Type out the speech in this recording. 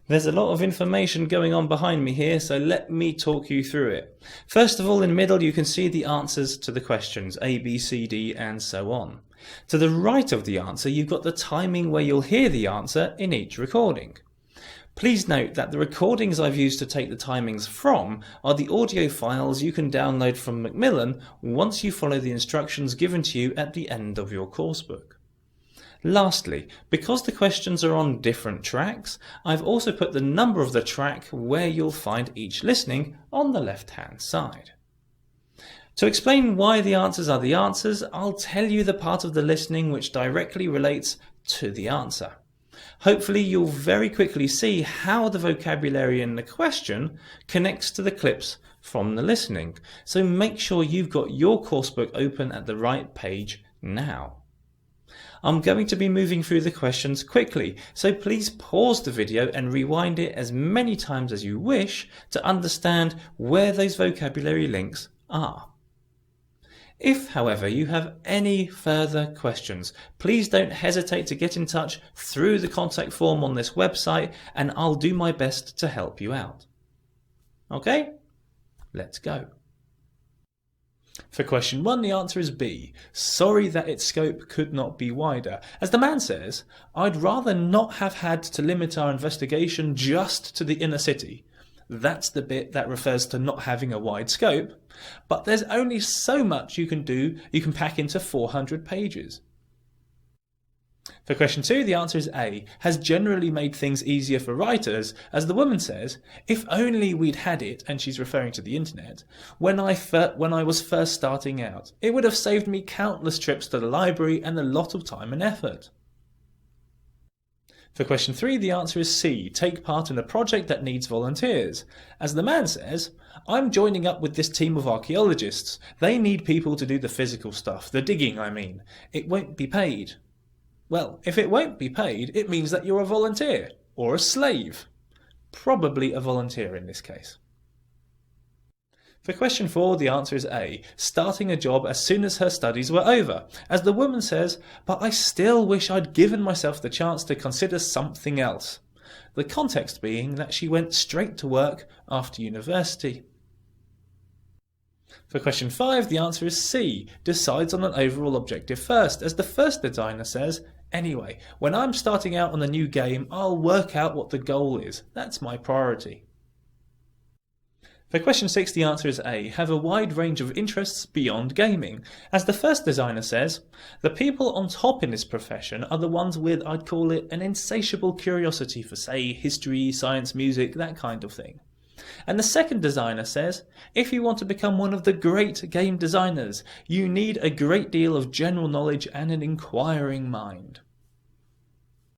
There's a lot of information going on behind me here, so let me talk you through it. First of all, in the middle you can see the answers to the questions, A, B, C, D and so on. To the right of the answer you've got the timing where you'll hear the answer in each recording. Please note that the recordings I've used to take the timings from are the audio files you can download from Macmillan once you follow the instructions given to you at the end of your coursebook. Lastly, because the questions are on different tracks, I've also put the number of the track where you'll find each listening on the left-hand side. To explain why the answers are the answers, I'll tell you the part of the listening which directly relates to the answer. Hopefully you'll very quickly see how the vocabulary in the question connects to the clips from the listening, so make sure you've got your coursebook open at the right page now. I'm going to be moving through the questions quickly, so please pause the video and rewind it as many times as you wish to understand where those vocabulary links are. If, however, you have any further questions, please don't hesitate to get in touch through the contact form on this website and I'll do my best to help you out. Okay, let's go. For question 1, the answer is B. Sorry that its scope could not be wider. As the man says, I'd rather not have had to limit our investigation just to the inner city. That's the bit that refers to not having a wide scope, but there's only so much you can pack into 400 pages. For question 2, the answer is A. Has generally made things easier for writers, as the woman says, if only we'd had it, and she's referring to the internet, when I was first starting out. It would have saved me countless trips to the library and a lot of time and effort. For question 3, the answer is C. Take part in a project that needs volunteers. As the man says, I'm joining up with this team of archaeologists. They need people to do the physical stuff, the digging I mean. It won't be paid. Well, if it won't be paid, it means that you're a volunteer, or a slave. Probably a volunteer in this case. For question 4, the answer is A. Starting a job as soon as her studies were over. As the woman says, but I still wish I'd given myself the chance to consider something else. The context being that she went straight to work after university. For question 5, the answer is C. Decides on an overall objective first. As the first designer says, anyway, when I'm starting out on a new game, I'll work out what the goal is. That's my priority. For question 6, the answer is A. Have a wide range of interests beyond gaming. As the first designer says, the people on top in this profession are the ones with, I'd call it, an insatiable curiosity for, say, history, science, music, that kind of thing. And the second designer says, if you want to become one of the great game designers, you need a great deal of general knowledge and an inquiring mind.